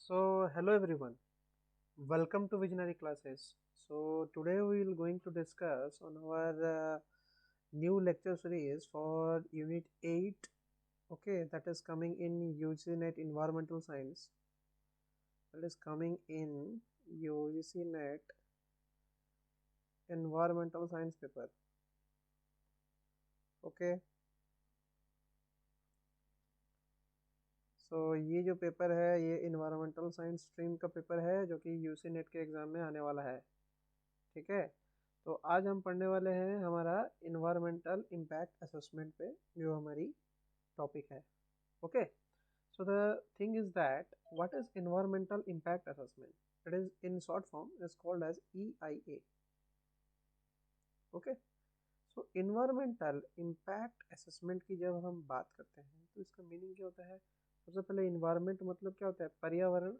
Hello everyone. Welcome to Visionary Classes. Today we will going to discuss on our new lecture series for Unit 8. Okay, that is coming in UGCNet Environmental Science. That is coming in UGCNet Environmental Science paper. Okay. ये जो paper है ये environmental science stream का paper है जो कि UC net के exam में आने वाला है। ठीक है, तो आज हम पढ़ने वाले हैं हमारा इन्वायरमेंटल इम्पैक्ट असेसमेंट पे, जो हमारी टॉपिक है। Okay, so the thing is that what is environmental impact assessment? It is in short form is called as EIA। Okay, so environmental impact assessment की जब हम बात करते हैं तो इसका मीनिंग क्या होता है? सबसे पहले इन्वायरमेंट मतलब क्या होता है? पर्यावरण।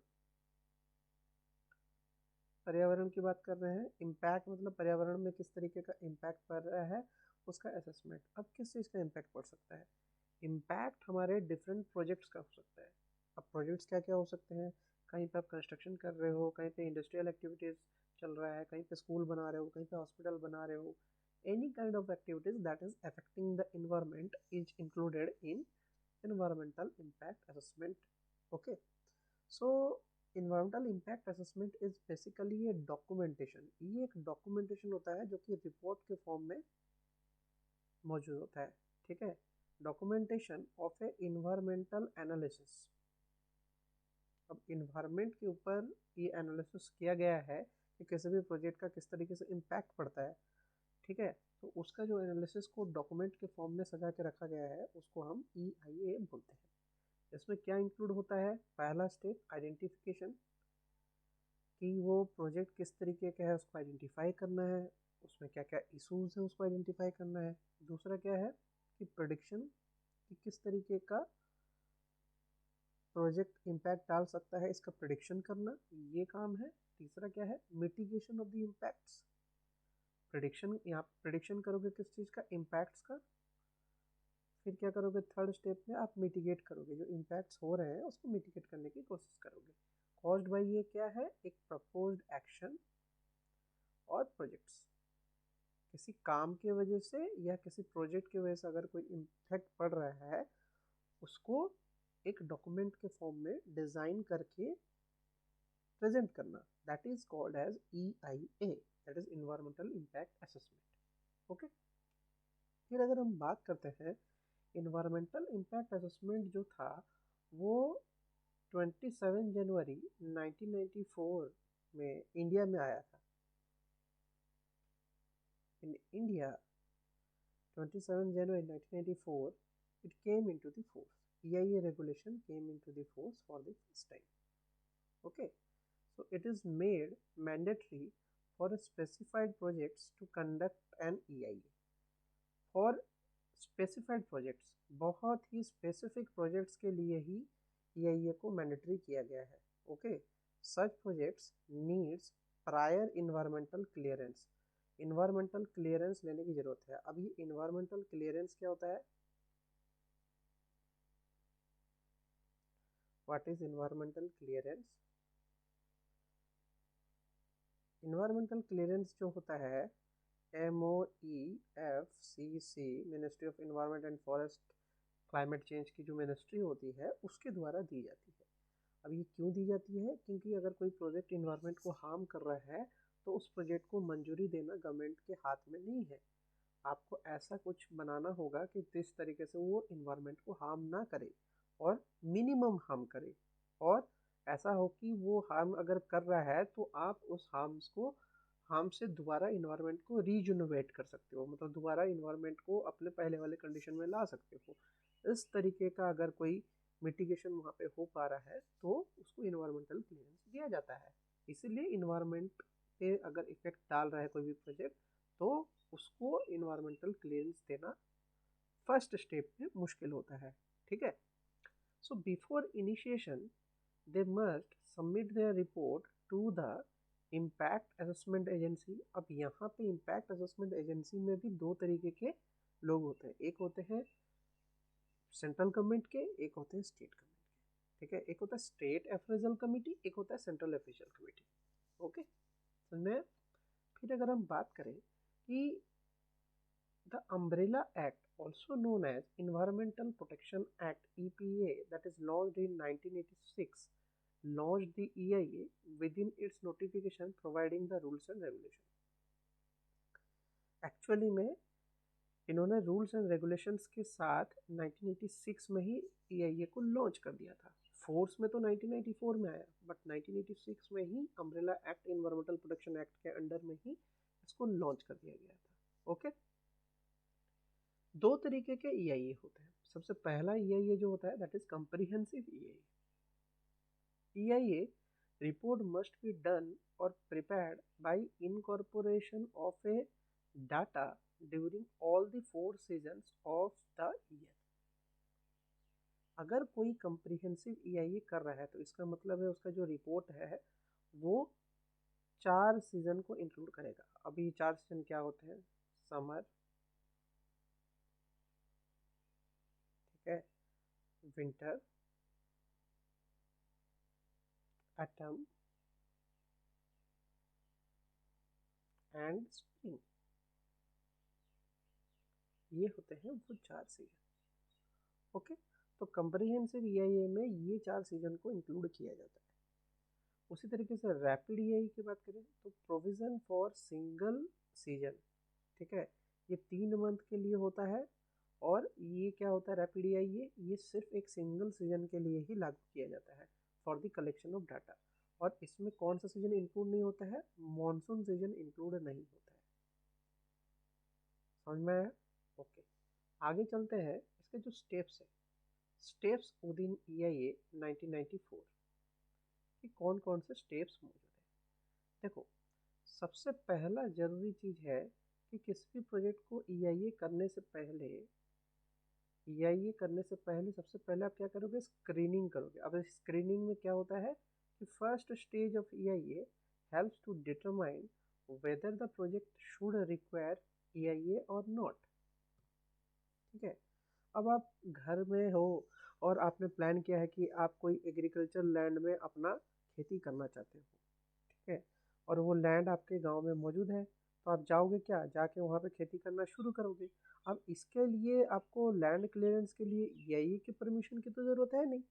पर्यावरण की बात कर रहे हैं। इम्पैक्ट मतलब पर्यावरण में किस तरीके का इम्पैक्ट पड़ रहा है, उसका असेसमेंट। अब किस चीज़ का इम्पैक्ट पड़ सकता है? इम्पैक्ट हमारे डिफरेंट प्रोजेक्ट्स का हो सकता है। अब प्रोजेक्ट्स क्या क्या हो सकते हैं? कहीं पे आप कंस्ट्रक्शन कर रहे हो, कहीं पे इंडस्ट्रियल एक्टिविटीज़ चल रहा है, कहीं पे स्कूल बना रहे हो, कहीं पे हॉस्पिटल बना रहे हो। Any kind of activities that is affecting the environment is included in environmental impact assessment. Okay, so environmental impact assessment is basically a documentation। ये एक डॉक्यूमेंटेशन होता है जो कि रिपोर्ट के फॉर्म में मौजूद होता है। ठीक है, documentation of A environmental analysis. अब इन्वायरमेंट के ऊपर ये एनालिसिस किया गया है कि किसी भी प्रोजेक्ट का किस तरीके से इम्पैक्ट पड़ता है। ठीक है, तो उसका जो एनालिसिस को डॉक्यूमेंट के फॉर्म में सजा के रखा गया है उसको हम EIA बोलते हैं। इसमें क्या इंक्लूड होता है? पहला स्टेप आइडेंटिफिकेशन, कि वो प्रोजेक्ट किस तरीके का है उसको आइडेंटिफाई करना है, उसमें क्या क्या इशूज है उसको आइडेंटिफाई करना है। दूसरा क्या है कि प्रेडिक्शन, कि किस तरीके का प्रोजेक्ट इम्पैक्ट डाल सकता है, इसका प्रेडिक्शन करना, ये काम है। तीसरा क्या है? Mitigation of the impacts. Prediction, यहाँ प्रेडिक्शन करोगे किस चीज़ का? इम्पैक्ट्स का। फिर क्या करोगे? थर्ड स्टेप में आप मिटिगेट करोगे, जो इम्पैक्ट्स हो रहे हैं उसको मिटिगेट करने की कोशिश करोगे। कॉज्ड बाय ये क्या है? एक प्रपोज्ड एक्शन और प्रोजेक्ट्स। किसी काम की वजह से या किसी प्रोजेक्ट की वजह से अगर कोई इम्पैक्ट पड़ रहा है उसको एक डॉक्यूमेंट के फॉर्म में डिज़ाइन करके प्रेजेंट करना, that is called as EIA, that is environmental impact assessment. Okay, फिर अगर हम बात करते हैं इन्वायरमेंटल इम्पैक्ट असेसमेंट जो था वो 27 जनवरी 1994 में इंडिया में आया था। In India 27 January 1994 it came into the force. EIA regulation came into the force for the first time. Okay, so it is made mandatory for specified projects to conduct an EIA. For specified projects, बहुत ही specific projects के लिए ही EIA को mandatory किया गया है। Okay, सच projects needs prior environmental clearance. Environmental clearance लेने की जरूरत है। अब ये इन्वायरमेंटल क्लियरेंस क्या होता है? What is environmental clearance? Environmental clearance जो होता है MOEFCC, ministry of environment and forest climate change की जो मिनिस्ट्री होती है उसके द्वारा दी जाती है। अब ये क्यों दी जाती है? क्योंकि अगर कोई प्रोजेक्ट इन्वायरमेंट को हार्म कर रहा है तो उस प्रोजेक्ट को मंजूरी देना गवर्नमेंट के हाथ में नहीं है। आपको ऐसा कुछ बनाना होगा कि जिस तरीके से वो इन्वायरमेंट को हार्म ना करे और मिनिमम हार्म करे, और ऐसा हो कि वो हार्म अगर कर रहा है तो आप उस हार्म से दोबारा इन्वायरमेंट को रीजुनोवेट कर सकते हो, मतलब दोबारा इन्वायरमेंट को अपने पहले वाले कंडीशन में ला सकते हो। इस तरीके का अगर कोई मिटिगेशन वहाँ पे हो पा रहा है तो उसको इन्वायरमेंटल क्लियरेंस दिया जाता है। इसीलिए इन्वायरमेंट पे अगर इफेक्ट डाल रहा है कोई भी प्रोजेक्ट तो उसको इन्वायरमेंटल क्लियरेंस देना फर्स्ट स्टेप में मुश्किल होता है। ठीक है, so before initiation they must submit their report to the impact assessment agency. अब यहाँ पे इम्पैक्ट असेसमेंट एजेंसी में भी दो तरीके के लोग होते हैं, एक होते हैं सेंट्रल गवर्नमेंट के, एक होते हैं स्टेट गवर्नमेंट ठीक है, एक होता है स्टेट अप्रेजल कमिटी, एक होता है सेंट्रल अप्रेजल कमिटी। ओके, समझ में? फिर अगर हम बात करें कि the umbrella act also known as Environmental Protection Act EPA that is launched in 1986 launched the EIA within its notification providing the rules and regulation। Actually में इन्होंने रूल्स एंड रेगुलेशंस के साथ 1986 में ही EIA को लॉन्च कर दिया था। Force में तो 1994 में आया, बट 1986 में ही umbrella act environmental protection act के अंडर में ही इसको लॉन्च कर दिया गया था। ओके, दो तरीके के EIA होते हैं। सबसे पहला EIA जो होता है that is comprehensive EIA। EIA report must be done or prepared by incorporation of a data during all the 4 seasons of the year। अगर कोई कंप्रिहेंसिव EIA कर रहा है तो इसका मतलब है उसका जो रिपोर्ट है वो 4 सीजन को इंक्लूड करेगा। अभी 4 सीजन क्या होते हैं? समर, ठीक है, विंटर, ऑटम एंड स्प्रिंग, ये होते हैं वो 4 सीजन। ओके, तो कंप्रिहेंसिव EIA में ये 4 सीजन को इंक्लूड किया जाता है। उसी तरीके से रैपिड EIA की बात करें तो प्रोविजन फॉर सिंगल सीजन, ठीक है, ये 3 मंथ के लिए होता है। और ये क्या होता है रैपिड EIA? ये सिर्फ एक सिंगल सीजन के लिए ही लागू किया जाता है for the collection of data. और इसमें कौन सा सीजन इंक्लूड नहीं होता है? मॉनसून सीजन इंक्लूड नहीं होता है। समझ में आया? ओके, आगे चलते हैं। इसके जो स्टेप्स है, स्टेप्स विदिन EIA 1994 कि कौन कौन से स्टेप्स मौजूद है। देखो, सबसे पहला जरूरी चीज है कि किसी भी प्रोजेक्ट को EIA करने से पहले सबसे पहले आप क्या करोगे? स्क्रीनिंग करोगे। अब स्क्रीनिंग में क्या होता है कि first stage of EIA helps to determine whether the project should require EIA और नॉट। ठीक है, अब आप घर में हो और आपने प्लान किया है कि आप कोई एग्रीकल्चर लैंड में अपना खेती करना चाहते हो, ठीक है, और वो लैंड आपके गांव में मौजूद है, तो आप जाओगे क्या? जाके वहाँ पे खेती करना शुरू करोगे। अब इसके लिए आपको लैंड क्लियरेंस के लिए EIA की परमिशन की तो ज़रूरत है नहीं।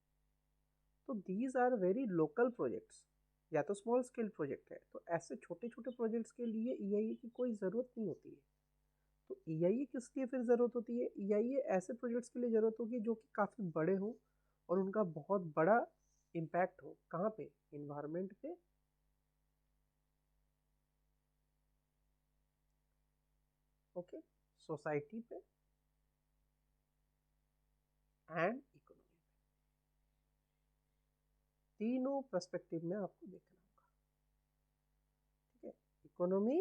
तो these are very local projects, या तो स्मॉल स्केल प्रोजेक्ट है, तो ऐसे छोटे छोटे प्रोजेक्ट्स के लिए EIA की कोई ज़रूरत नहीं होती है। तो EIA किस लिए फिर ज़रूरत होती है? EIA ऐसे प्रोजेक्ट्स के लिए ज़रूरत होगी जो कि काफ़ी बड़े हों और उनका बहुत बड़ा इम्पैक्ट हो। कहाँ पे? इन्वायरमेंट पे, ओके, सोसाइटी पे एंड इकोनॉमी पे। तीनों पर्सपेक्टिव में आपको देखना होगा, ठीक है, इकोनॉमी,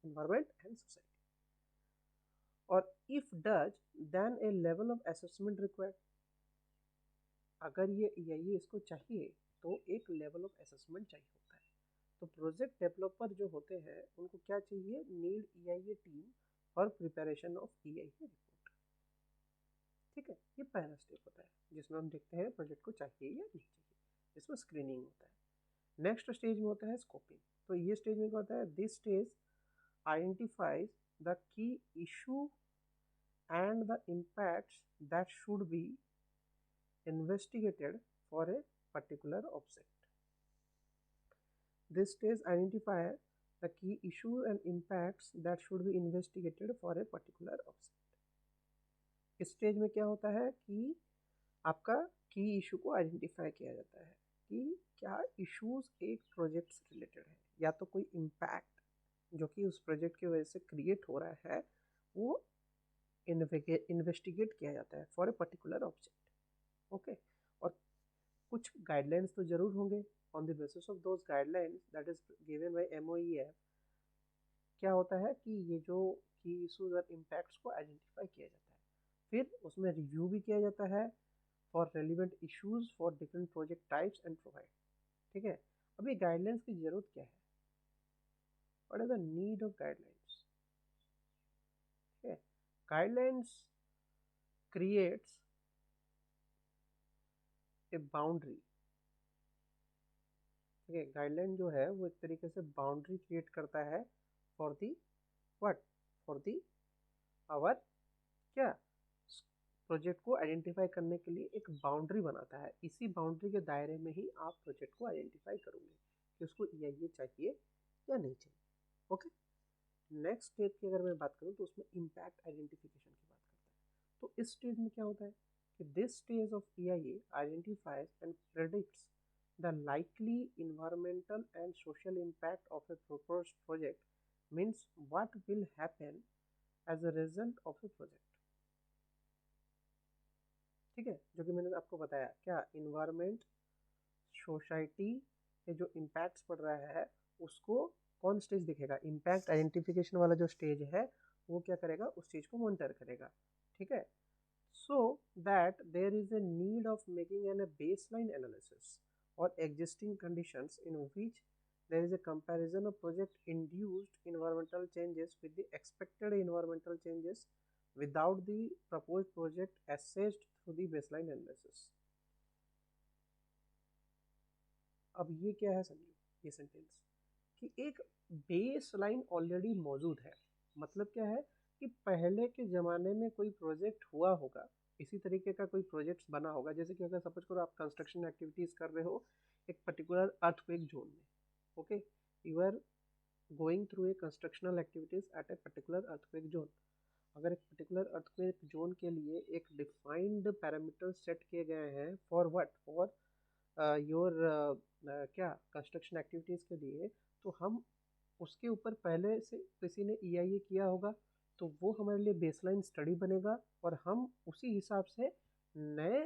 इन्वायरमेंट एंड सोसाइटी। और if does then a level of assessment required. अगर ये EIA इसको चाहिए तो एक लेवल ऑफ असेसमेंट चाहिए होता है। तो प्रोजेक्ट डेवलपर जो होते हैं उनको क्या चाहिए? Need EIA team for preparation of EIA report. ठीक है, ये पहला स्टेप होता है जिसमें हम देखते हैं प्रोजेक्ट को चाहिए या नहीं चाहिए, जिसमें स्क्रीनिंग होता है। नेक्स्ट स्टेज में होता है स्कोपिंग। तो ये स्टेज में क्या होता है? This stage identifies the key issue and the impacts that should be investigated for a particular object। This stage identify the key issue and impacts that should be investigated for a particular object। इस stage में क्या होता है कि आपका की issue को identify किया जाता है कि क्या इश्यूज एक प्रोजेक्ट से रिलेटेड है, या तो कोई इम्पैक्ट जो कि उस प्रोजेक्ट की वजह से क्रिएट हो रहा है वो इन्वेस्टिगेट किया जाता है for a particular object. Okay, और कुछ गाइडलाइंस तो जरूर होंगे। On the basis of those guidelines that is given by MOEF क्या होता है कि ये जो की इशूज और इम्पैक्ट्स को आइडेंटिफाई किया जाता है, फिर उसमें रिव्यू भी किया जाता है for relevant issues for different project types and provide. ठीक है, अभी गाइडलाइंस की जरूरत क्या है? What is the need of guidelines? ठीक है, गाइडलाइंस creates ए बाउंड्री, ठीक है, गाइडलाइन जो है वो एक तरीके से बाउंड्री क्रिएट करता है for the what, for the our क्या, प्रोजेक्ट को आइडेंटिफाई करने के लिए एक बाउंड्री बनाता है। इसी बाउंड्री के दायरे में ही आप प्रोजेक्ट को आइडेंटिफाई करोगे कि उसको EIA चाहिए या नहीं चाहिए। ओके, नेक्स्ट स्टेज की अगर मैं बात करूँ तो उसमें इम्पैक्ट आइडेंटिफिकेशन की बात करता है। तो इस स्टेज में क्या होता है कि this stage of EIA identifies and predicts the likely environmental and social impact of a proposed project, means what will happen as a result of a project। ठीक है, जो कि मैंने आपको बताया क्या, इन्वायरमेंट, सोसाइटी पे जो इम्पैक्ट्स पड़ रहा है उसको कौन स्टेज दिखेगा, इम्पैक्ट आइडेंटिफिकेशन वाला जो स्टेज है वो क्या करेगा, उस चीज को मॉनिटर करेगा। ठीक है, so that there is a need of making a baseline analysis or existing conditions in which there is a comparison of project induced environmental changes with the expected environmental changes without the proposed project assessed through the baseline analysis। अब ये क्या है समझो, ये sentence कि एक base line already मौजूद है, मतलब क्या है कि पहले के ज़माने में कोई प्रोजेक्ट हुआ होगा, इसी तरीके का कोई प्रोजेक्ट बना होगा। जैसे कि अगर सपोज करो आप कंस्ट्रक्शन एक्टिविटीज़ कर रहे हो एक पर्टिकुलर अर्थक्वेक जोन में, okay, you are going through a constructional activities at a particular earthquake zone. अगर एक पर्टिकुलर अर्थक्वेक जोन के लिए एक डिफाइंड पैरामीटर सेट किए गए हैं फॉर व्हाट, फॉर योर क्या कंस्ट्रक्शन एक्टिविटीज़ के लिए, तो हम उसके ऊपर पहले से किसी ने EIA किया होगा, तो वो हमारे लिए बेसलाइन स्टडी बनेगा और हम उसी हिसाब से नए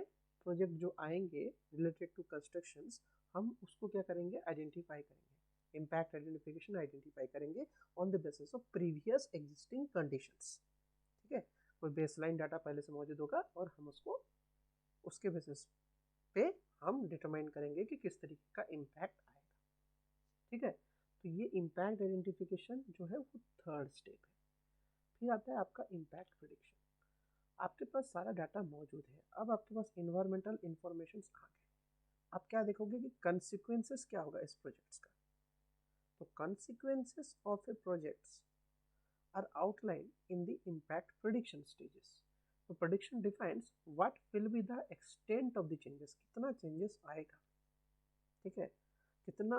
प्रोजेक्ट जो आएंगे रिलेटेड टू कंस्ट्रक्शंस, हम उसको क्या करेंगे, आइडेंटिफाई करेंगे, इम्पैक्ट आइडेंटिफिकेशन आइडेंटिफाई करेंगे on the basis of previous existing conditions. ठीक है, कोई बेसलाइन डाटा पहले से मौजूद होगा और हम उसको उसके बेसिस पे हम डिटरमाइन करेंगे कि किस तरीके का इम्पैक्ट आएगा। ठीक है, तो ये इम्पैक्ट आइडेंटिफिकेशन जो है वो थर्ड स्टेप है। फिर आता है आपका इम्पैक्ट प्रेडिक्शन। आपके पास सारा डाटा मौजूद है, अब आपके पास इन्वायरमेंटल इंफॉर्मेशन आ गए, आप क्या देखोगे कि कंसिक्वेंसेस क्या होगा इस प्रोजेक्ट्स का। तो consequences of a projects are outline in the impact prediction stages. तो prediction defines what will be the extent of the changes, कितना चेंजेस आएगा, ठीक है, कितना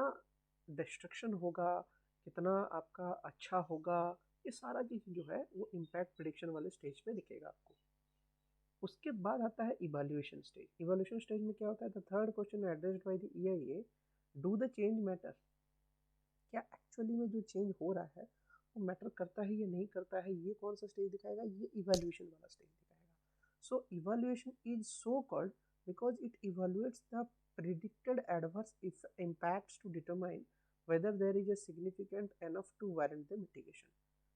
डिस्ट्रक्शन होगा, कितना आपका अच्छा होगा, ये सारा चीज़ जो है वो इम्पैक्ट प्रेडिक्शन वाले स्टेज पे दिखेगा आपको। उसके बाद आता है इवैल्यूएशन स्टेज। इवैल्यूएशन स्टेज में क्या होता है, the third question addressed by the EIA, do the change matter, क्या एक्चुअली में जो चेंज हो रहा है वो मैटर करता है या नहीं करता है, ये कौन सा स्टेज दिखाएगा, ये इवैल्यूएशन वाला स्टेज दिखाएगा। So evaluation is so called because it evaluates the predicted adverse impacts to determine whether there is a significant enough to warrant the mitigation।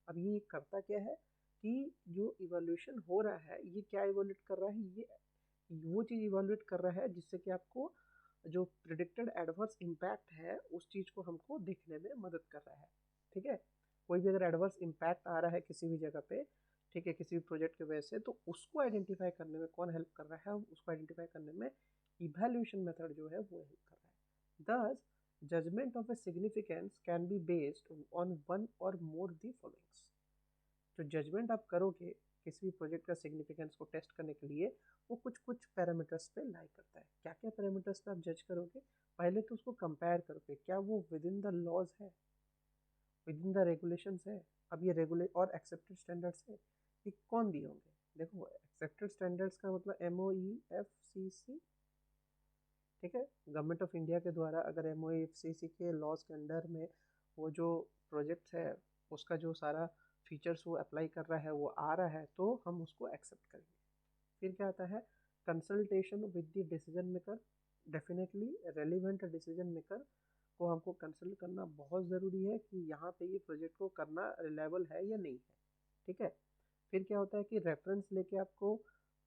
अब ये करता क्या है कि जो इवैल्यूएशन हो रहा है ये क्या इवैल्यूएट कर रहा है, ये वो चीज़ इवैल्यूएट कर रहा है जिससे कि आपको जो प्रिडिक्टेड एडवर्स इम्पैक्ट है उस चीज़ को हमको देखने में मदद कर रहा है। ठीक है, कोई भी अगर एडवर्स इम्पैक्ट आ रहा है किसी भी जगह पे, ठीक है, किसी भी प्रोजेक्ट की वजह से, तो उसको आइडेंटिफाई करने में कौन हेल्प कर रहा है, उसको आइडेंटिफाई करने में इवैल्यूएशन मेथड जो है वो हेल्प कर रहा है। This judgement of a significance can be based on one or more the followings. जो जजमेंट आप करोगे किसी भी प्रोजेक्ट का सिग्निफिकेंस को टेस्ट करने के लिए, वो कुछ कुछ पैरामीटर्स पे लाई करता है। क्या क्या पैरामीटर्स पे आप जज करोगे, पहले तो उसको कंपेयर करोगे, क्या वो विद इन द लॉज है, विद इन द रेगुलेशंस है, अब ये रेगुलेट और एक्सेप्टेड स्टैंडर्ड्स है, ये कौन दिए होंगे। देखो एक्सेप्टेड स्टैंडर्ड्स का मतलब MOEFCC, ठीक है, गवर्नमेंट ऑफ इंडिया के द्वारा अगर MOEFCC के लॉज के अंडर में वो जो प्रोजेक्ट है उसका जो सारा फीचर्स वो अप्लाई कर रहा है वो आ रहा है, तो हम उसको एक्सेप्ट करेंगे। फिर क्या आता है, consultation with the decision maker. Definitely relevant decision maker को हमको कंसल्ट करना बहुत ज़रूरी है कि यहाँ पे ये प्रोजेक्ट को करना रिलायबल है या नहीं है। ठीक है, फिर क्या होता है कि रेफरेंस लेके आपको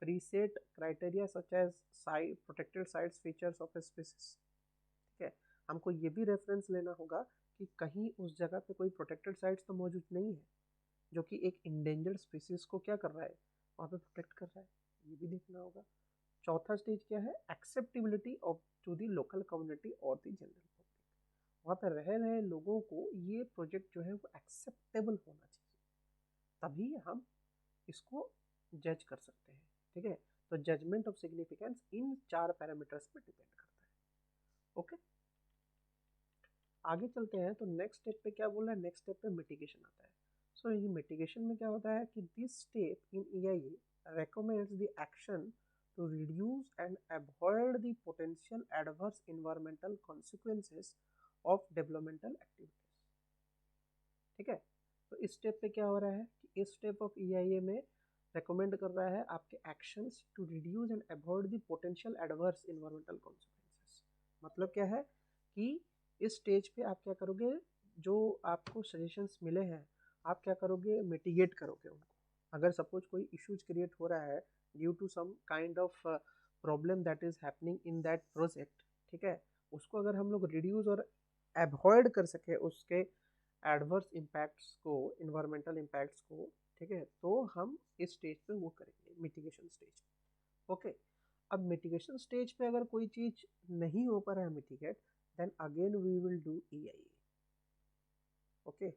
preset criteria such as site protected sites features of a species. ठीक है, हमको ये भी रेफरेंस लेना होगा कि कहीं उस जगह पे कोई प्रोटेक्टेड साइट्स तो मौजूद नहीं है जो कि एक इंडेंजर्ड स्पीसीज को क्या कर रहा है, वहाँ पे प्रोटेक्ट कर रहा है, ये भी देखना होगा। चौथा स्टेज क्या है, acceptability of to the local community और दी जनरल पब्लिक। वहाँ पर रह रहे लोगों को ये प्रोजेक्ट जो है वो एक्सेप्टेबल होना चाहिए, तभी हम इसको जज कर सकते हैं। ठीक है, तो judgement of significance in 4 parameters पे डिपेंड करता है। ओके, आगे चलते हैं। तो नेक्स्ट स्टेप पे क्या बोल रहा है, नेक्स्ट स्टेप पे मिटिगेशन आता है। सो ये मिटिगेशन में क्या होता है कि this step in EIA recommends the action to reduce and avoid the potential adverse environmental consequences of developmental activities। ठीक है, तो इस स्टेप पे क्या हो रहा है कि इस स्टेप ऑफ EIA में रेकमेंड कर रहा है आपके actions to reduce and avoid the potential adverse environmental consequences. मतलब क्या है कि इस स्टेज पे आप क्या करोगे, जो आपको सजेशंस मिले हैं आप क्या करोगे, मिटिगेट करोगे उनको। अगर सपोज कोई इश्यूज क्रिएट हो रहा है due to some kind of problem that is happening in that project, ठीक है, उसको अगर हम लोग रिड्यूस और अवॉइड कर सके उसके एडवर्स इम्पैक्ट्स को, इन्वायरमेंटल इम्पैक्ट्स को, ठीक है, तो हम इस स्टेज पे वो करेंगे, मिटिगेशन स्टेज। ओके, अब मिटिगेशन स्टेज पे अगर कोई चीज नहीं हो पा रहा है mitigate, then again we will do EIA। Okay,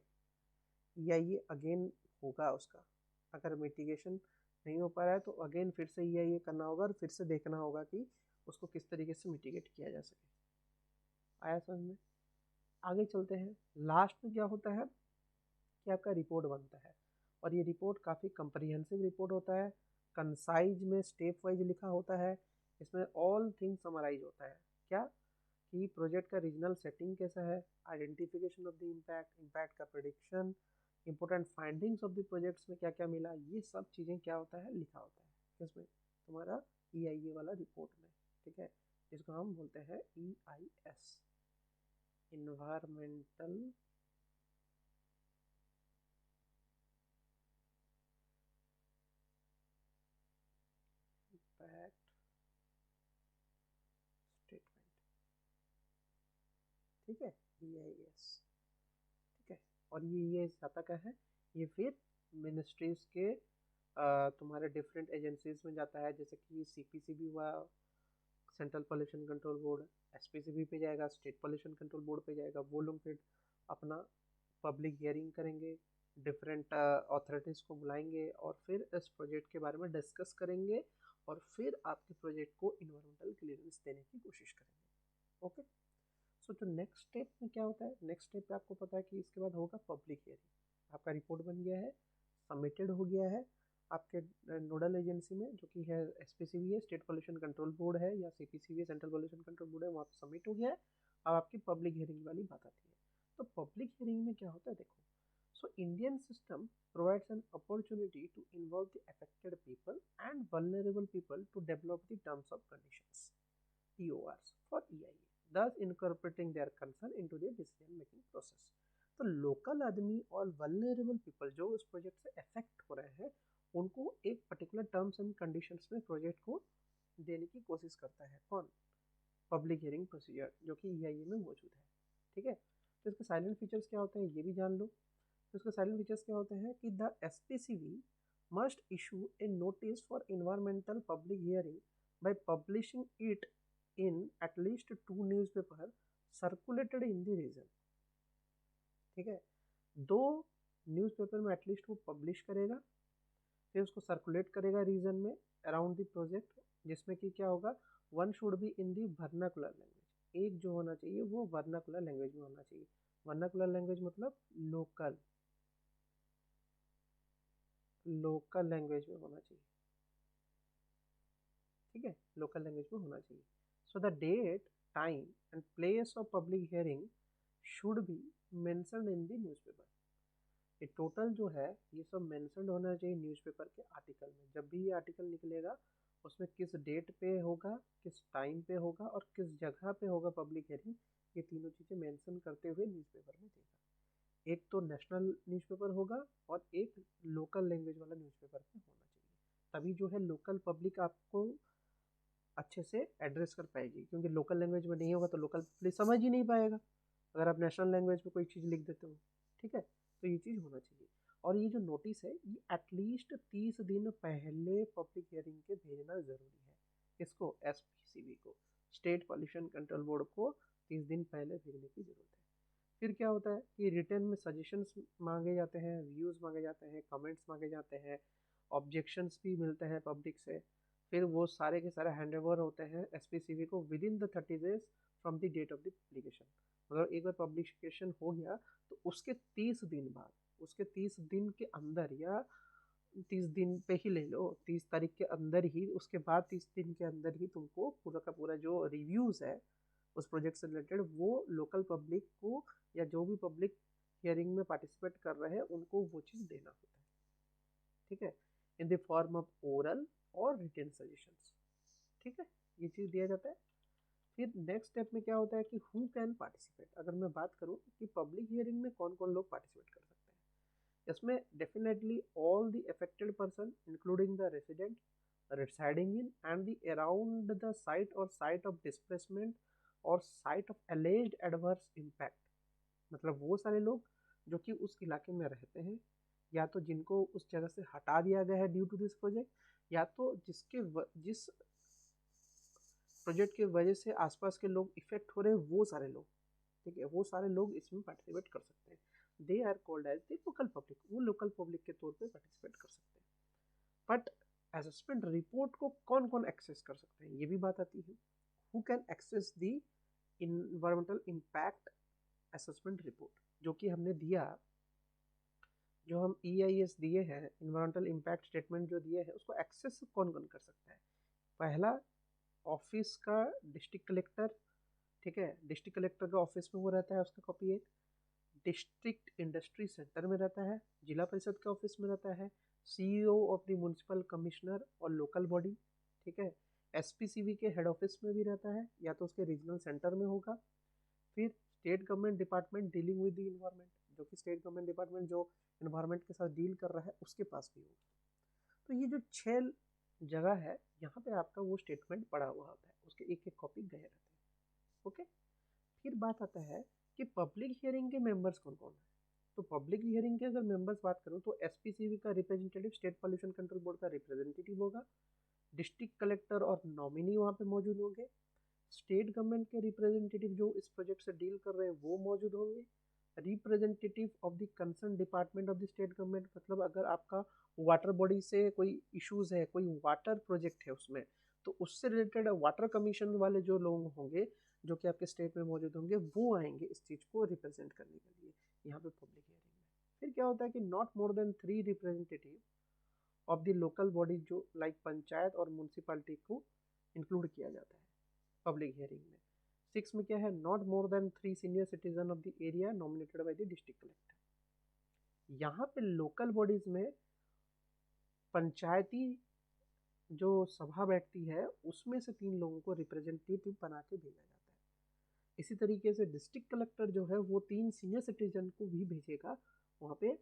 EIA again होगा उसका। अगर मिटिगेशन नहीं हो पा रहा है तो अगेन फिर से EIA करना होगा और फिर से देखना होगा कि उसको किस तरीके से मिटिगेट किया जा सके। आया समझ में? आगे चलते हैं। लास्ट में क्या होता है कि आपका रिपोर्ट बनता है, और ये रिपोर्ट काफ़ी कंप्रिहेंसिव रिपोर्ट होता है, कंसाइज में स्टेप वाइज लिखा होता है। इसमें ऑल थिंग्स समराइज होता है। क्या कि प्रोजेक्ट का रीजनल सेटिंग कैसा है, identification of the impact, impact का prediction, important findings of the projects में क्या क्या मिला, ये सब चीज़ें क्या होता है लिखा होता है किसमें, तुम्हारा EIA वाला रिपोर्ट में। ठीक है, जिसको हम बोलते हैं EIS, इन्वायरमेंटल इम्पैक्ट स्टेटमेंट। ठीक है, EIS। ठीक है, और ये जाता क्या है, ये फिर मिनिस्ट्रीज के तुम्हारे डिफरेंट एजेंसीज में जाता है, जैसे कि CPCB हुआ, central pollution control board, SPCB पे जाएगा, स्टेट पॉल्यूशन कंट्रोल बोर्ड पे जाएगा। वो लोग फिर अपना पब्लिक हियरिंग करेंगे, डिफरेंट अथॉरिटीज़ को बुलाएंगे और फिर इस प्रोजेक्ट के बारे में डिस्कस करेंगे और फिर आपके प्रोजेक्ट को इन्वायरमेंटल क्लियरेंस देने की कोशिश करेंगे। ओके, सो जो नेक्स्ट स्टेप में क्या होता है, नेक्स्ट स्टेप पे आपको पता है कि इसके बाद होगा पब्लिक हियरिंग। आपका रिपोर्ट बन गया है, सबमिटेड हो गया है आपके नोडल एजेंसी में, जो कि है SPCB है, स्टेट पॉल्यूशन कंट्रोल बोर्ड है, या CPCB है, सेंट्रल पॉल्यूशन कंट्रोल बोर्ड है, वहाँ पर सबमिट हो गया है। अब आपकी पब्लिक हियरिंग वाली बात आती है। तो पब्लिक हियरिंग में क्या होता है देखो, so Indian system provides an opportunity to involve the affected people and vulnerable people to develop the terms of conditions, TORs for EIA, thus incorporating their concern into the decision making process। तो local आदमी और vulnerable people जो उस project से affect हो रहे हैं, उनको एक पर्टिकुलर टर्म्स एंड कंडीशंस में प्रोजेक्ट को देने की कोशिश करता है कौन, पब्लिक हियरिंग प्रोसीजर, जो कि EIA में मौजूद है। ठीक है, तो इसके साइलेंट फीचर्स क्या होते हैं ये भी जान लो। तो इसके साइलेंट फीचर्स क्या होते हैं कि the SPCB must issue a notice for environmental public hearing by publishing it in at least 2 newspaper circulated in the region। ठीक है, 2 न्यूज़पेपर में एटलीस्ट वो पब्लिश करेगा, फिर उसको सर्कुलेट करेगा रीजन में अराउंड द प्रोजेक्ट, जिसमें कि क्या होगा, one should be in the vernacular language. एक जो होना चाहिए वो वर्नाकुलर लैंग्वेज में होना चाहिए। वर्नाकुलर लैंग्वेज मतलब लोकल, लोकल लैंग्वेज में होना चाहिए। ठीक है, लोकल लैंग्वेज में होना चाहिए। So the date, time and place of public hearing should be mentioned in the newspaper. ये टोटल जो है ये सब मेंशन्ड होना चाहिए न्यूज़पेपर के आर्टिकल में। जब भी ये आर्टिकल निकलेगा उसमें किस डेट पे होगा, किस टाइम पे होगा और किस जगह पे होगा पब्लिक हियरिंग, ये तीनों चीज़ें मेंशन करते हुए न्यूज़पेपर में देगा। एक तो नेशनल न्यूज़पेपर होगा और एक लोकल लैंग्वेज वाला न्यूज़पेपर में होना चाहिए, तभी जो है लोकल पब्लिक आपको अच्छे से एड्रेस कर पाएगी। क्योंकि लोकल लैंग्वेज में नहीं होगा तो लोकल पब्लिक समझ ही नहीं पाएगा अगर आप नेशनल लैंग्वेज में कोई चीज़ लिख देते हो। ठीक है, तो ये चीज़ होना चाहिए। और ये जो नोटिस है ये एटलीस्ट 30 दिन पहले पब्लिक हियरिंग के भेजना ज़रूरी है। इसको स्टेट पॉल्यूशन कंट्रोल बोर्ड को 30 दिन पहले भेजने की जरूरत है। फिर क्या होता है कि रिटर्न में सजेशंस मांगे जाते हैं, व्यूज़ मांगे जाते हैं, कमेंट्स मांगे जाते हैं, ऑब्जेक्शंस भी मिलते हैं पब्लिक से। फिर वो सारे के सारे हैंड ओवर होते हैं एसपीसीबी को within the 30 days from the date of the publication. मतलब एक बार पब्लिकेशन हो गया तो उसके 30 दिन बाद, उसके 30 दिन के अंदर, या 30 दिन पे ही ले लो, 30 तारीख के अंदर ही, उसके बाद 30 दिन के अंदर ही तुमको पूरा का पूरा जो रिव्यूज़ है उस प्रोजेक्ट से रिलेटेड वो लोकल पब्लिक को या जो भी पब्लिक हियरिंग में पार्टिसिपेट कर रहे हैं उनको वो चीज़ देना होता है। ठीक है, in the form of oral और रिटन सजेशंस। ठीक है, ये चीज़ दिया जाता है। फिर नेक्स्ट स्टेप में क्या होता है कि हु कैन पार्टिसिपेट। अगर मैं बात करूँ कि पब्लिक हियरिंग में कौन कौन लोग पार्टिसिपेट कर सकते हैं, इसमें definitely all the affected person including the resident residing in and the around the site or site of displacement और site of alleged adverse impact। मतलब वो सारे लोग जो कि उस इलाके में रहते हैं, या तो जिनको उस जगह से हटा दिया गया है ड्यू टू दिस प्रोजेक्ट, या तो जिस प्रोजेक्ट की वजह से आसपास के लोग इफेक्ट हो रहे हैं, वो सारे लोग। ठीक है, वो सारे लोग इसमें पार्टिसिपेट कर सकते हैं। They are called as the local public. वो लोकल पब्लिक के तौर पे पार्टिसिपेट कर सकते हैं। बट असेसमेंट रिपोर्ट को कौन कौन एक्सेस कर सकते हैं, ये भी बात आती है। Who can access the environmental impact assessment report, जो कि हमने दिया, जो हम EIS दिए हैं, इन्वायरमेंटल इम्पैक्ट स्टेटमेंट जो दिए हैं, उसको एक्सेस कौन कौन कर सकता है। पहला, ऑफिस का डिस्ट्रिक्ट कलेक्टर। ठीक है, डिस्ट्रिक्ट कलेक्टर का ऑफिस में वो रहता है, उसका कॉपी एक। डिस्ट्रिक्ट इंडस्ट्री सेंटर में रहता है, जिला परिषद के ऑफिस में रहता है, CEO of the municipal commissioner और लोकल बॉडी। ठीक है, SPCB के हेड ऑफिस में भी रहता है, या तो उसके रीजनल सेंटर में होगा। फिर state government department dealing with the environment, जो कि स्टेट गवर्नमेंट डिपार्टमेंट जो इन्वायरमेंट के साथ डील कर रहा है उसके पास भी होगा। तो ये जो 6 जगह है, यहाँ पे आपका वो स्टेटमेंट पड़ा हुआ होता है, उसके एक एक कॉपी गए रहते हैं। ओके, फिर बात आता है कि पब्लिक हियरिंग के मेंबर्स कौन कौन है। तो पब्लिक हियरिंग के अगर मेंबर्स बात करूँ तो SPCB का representative, state pollution control board का रिप्रेजेंटेटिव होगा। डिस्ट्रिक्ट कलेक्टर और नॉमिनी वहाँ पे मौजूद होंगे। स्टेट गवर्नमेंट के रिप्रेजेंटेटिव जो इस प्रोजेक्ट से डील कर रहे हैं वो मौजूद होंगे। Representative of the concern department of the state government, मतलब अगर आपका वाटर बॉडी से कोई इश्यूज है, कोई वाटर प्रोजेक्ट है उसमें, तो उससे रिलेटेड वाटर कमीशन वाले जो लोग होंगे जो कि आपके स्टेट में मौजूद होंगे, वो आएंगे इस चीज़ को रिप्रेजेंट करने के लिए यहाँ पे पब्लिक हियरिंग में। फिर क्या होता है कि not more than 3 representative of the local body, जो लाइक पंचायत और म्यूनसिपालिटी को इंक्लूड किया जाता है पब्लिक हियरिंग में। 6 में क्या है, not more than 3 senior citizen of the area nominated by the district collector. यहाँ पे लोकल बॉडीज में पंचायती जो सभा बैठती है उसमें से 3 लोगों को रिप्रेजेंटेटिव बना के भेजा जाता है। इसी तरीके से डिस्ट्रिक्ट कलेक्टर जो है वो 3 सीनियर सिटीजन को भी भेजेगा वहाँ पे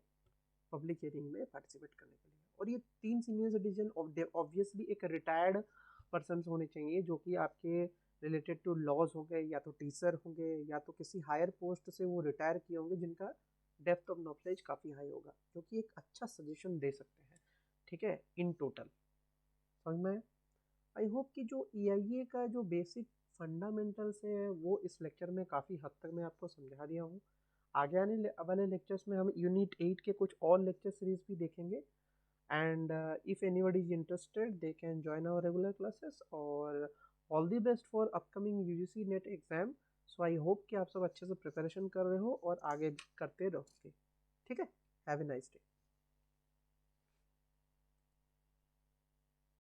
पब्लिक हियरिंग में पार्टिसिपेट करने के लिए। और ये 3 सीनियर सिटीजन ऑब्वियसली एक रिटायर्ड पर्सन होने चाहिए, जो कि आपके रिलेटेड टू लॉज होंगे, या तो टीचर होंगे, या तो किसी हायर पोस्ट से वो रिटायर किए होंगे, जिनका डेप्थ ऑफ नॉलेज काफ़ी हाई होगा, जो कि एक अच्छा सजेशन दे सकते हैं। ठीक है, इन टोटल समझ में। आई होप कि जो EIA का जो बेसिक फंडामेंटल्स है वो इस लेक्चर में काफ़ी हद तक मैं आपको समझा दिया हूँ। आगे आने वाले लेक्चर्स में हम यूनिट 8 के कुछ और लेक्चर सीरीज भी देखेंगे। And if anybody is interested they can join our regular classes. और all the best for upcoming UGC NET exam. So I hope कि आप सब अच्छे से प्रिपरेशन कर रहे हो और आगे भी करते रहोगे। ठीक है, हैव ए नाइस डे।